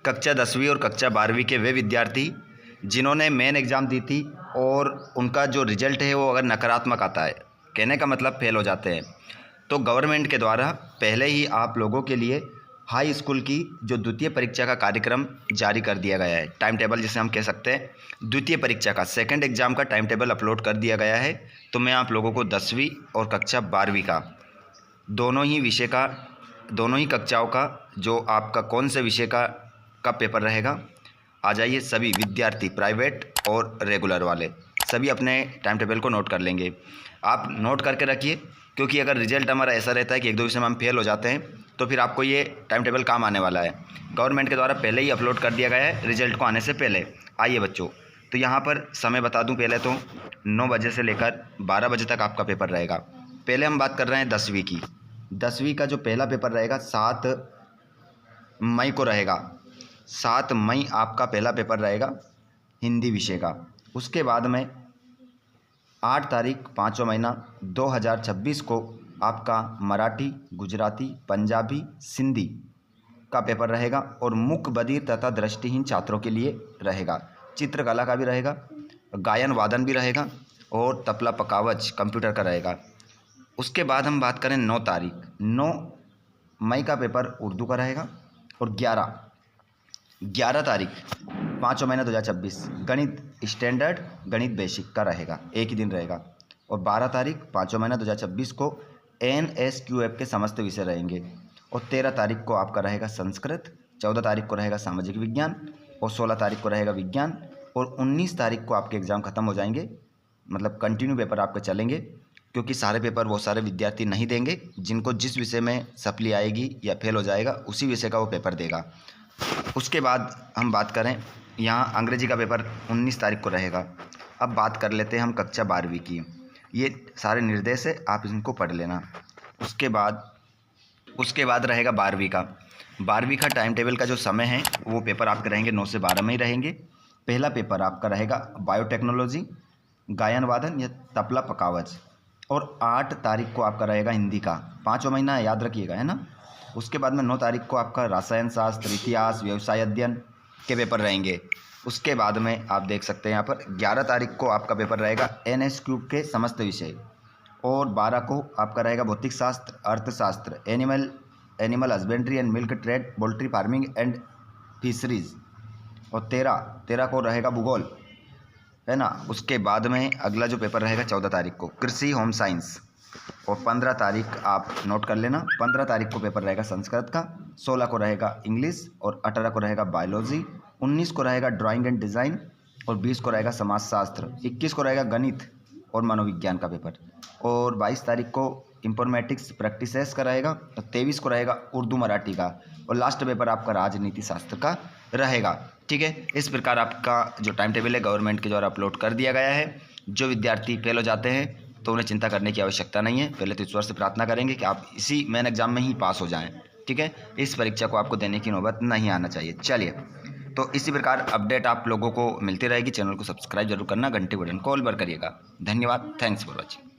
कक्षा 10वीं और कक्षा 12वीं के वे विद्यार्थी जिन्होंने मेन एग्ज़ाम दी थी और उनका जो रिज़ल्ट है वो अगर नकारात्मक आता है, कहने का मतलब फेल हो जाते हैं, तो गवर्नमेंट के द्वारा पहले ही आप लोगों के लिए हाई स्कूल की जो द्वितीय परीक्षा का कार्यक्रम जारी कर दिया गया है। टाइम टेबल जिसे हम कह सकते हैं, द्वितीय परीक्षा का सेकंड एग्ज़ाम का टाइम टेबल अपलोड कर दिया गया है। तो मैं आप लोगों को 10वीं और कक्षा 12वीं का दोनों ही विषय का, दोनों ही कक्षाओं का जो आपका कौन से विषय का पेपर रहेगा, आ जाइए सभी विद्यार्थी, प्राइवेट और रेगुलर वाले सभी अपने टाइम टेबल को नोट कर लेंगे। आप नोट करके रखिए, क्योंकि अगर रिजल्ट हमारा ऐसा रहता है कि 1-2 विषय में हम फेल हो जाते हैं तो फिर आपको ये टाइम टेबल काम आने वाला है। गवर्नमेंट के द्वारा पहले ही अपलोड कर दिया गया है रिजल्ट को आने से पहले। आइए बच्चों, तो यहाँ पर समय बता दूँ पहले तो 9 बजे से लेकर 12 बजे तक आपका पेपर रहेगा। पहले हम बात कर रहे हैं 10वीं की। 10वीं का जो पहला पेपर रहेगा 7 मई को रहेगा। 7 मई आपका पहला पेपर रहेगा हिंदी विषय का। उसके बाद में 8 तारीख 5वां महीना 2026 को आपका मराठी, गुजराती, पंजाबी, सिंधी का पेपर रहेगा और मूक बधिर तथा दृष्टिहीन छात्रों के लिए रहेगा। चित्रकला का भी रहेगा, गायन वादन भी रहेगा और तबला पकावज कंप्यूटर का रहेगा। उसके बाद हम बात करें 9 तारीख, 9 मई का पेपर उर्दू का रहेगा और 11 तारीख 5वां महीना 2026 गणित स्टैंडर्ड, गणित बेसिक का रहेगा, एक ही दिन रहेगा। और 12 तारीख 5वां महीना 2026 को NSQF के समस्त विषय रहेंगे। और 13 तारीख को आपका रहेगा संस्कृत, 14 तारीख को रहेगा सामाजिक विज्ञान और 16 तारीख को रहेगा विज्ञान। और 19 तारीख को आपके एग्ज़ाम ख़त्म हो जाएंगे, मतलब कंटिन्यू पेपर आपके चलेंगे, क्योंकि सारे पेपर वो सारे विद्यार्थी नहीं देंगे। जिनको जिस विषय में सप्ली आएगी या फेल हो जाएगा उसी विषय का वो पेपर देगा। उसके बाद हम बात करें, यहाँ अंग्रेजी का पेपर 19 तारीख को रहेगा। अब बात कर लेते हैं हम कक्षा 12वीं की। ये सारे निर्देश है, आप इनको पढ़ लेना। उसके बाद रहेगा 12वीं का। 12वीं का टाइम टेबल का जो समय है वो पेपर आपके रहेंगे 9 से 12 में ही रहेंगे। पहला पेपर आपका रहेगा बायोटेक्नोलॉजी, गायन वादन या तबला पकावज। और 8 तारीख को आपका रहेगा हिंदी का, 5वां महीना याद रखिएगा, है ना। उसके बाद में 9 तारीख को आपका रसायन शास्त्र, इतिहास, व्यवसाय अध्ययन के पेपर रहेंगे। उसके बाद में आप देख सकते हैं यहाँ पर 11 तारीख को आपका पेपर रहेगा NSQ के समस्त विषय। और 12 को आपका रहेगा भौतिक शास्त्र, अर्थशास्त्र, animal husbandry and milk trade, poultry farming and fisheries. और 13 को रहेगा भूगोल, है ना। उसके बाद में अगला जो पेपर रहेगा 14 तारीख को कृषि होम साइंस। और 15 तारीख आप नोट कर लेना, 15 तारीख को पेपर रहेगा संस्कृत का, 16 को रहेगा इंग्लिश और 18 को रहेगा बायोलॉजी, 19 को रहेगा ड्राइंग एंड डिज़ाइन और 20 को रहेगा समाजशास्त्र, 21 को रहेगा गणित और मनोविज्ञान का पेपर। और 22 तारीख को इंफॉर्मेटिक्स प्रैक्टिसेस का रहेगा और 23 को रहेगा उर्दू मराठी का। और लास्ट पेपर आपका राजनीति शास्त्र का रहेगा। ठीक है, इस प्रकार आपका जो टाइम टेबल है गवर्नमेंट के द्वारा अपलोड कर दिया गया है। जो विद्यार्थी फेल हो जाते हैं तो उन्हें चिंता करने की आवश्यकता नहीं है। पहले तो ईश्वर से प्रार्थना करेंगे कि आप इसी मेन एग्जाम में ही पास हो जाएं। ठीक है, इस परीक्षा को आपको देने की नौबत नहीं आना चाहिए। चलिए, तो इसी प्रकार अपडेट आप लोगों को मिलती रहेगी। चैनल को सब्सक्राइब जरूर करना, घंटे बटन को ऑल पर करिएगा। धन्यवाद, थैंक्स फॉर वॉचिंग।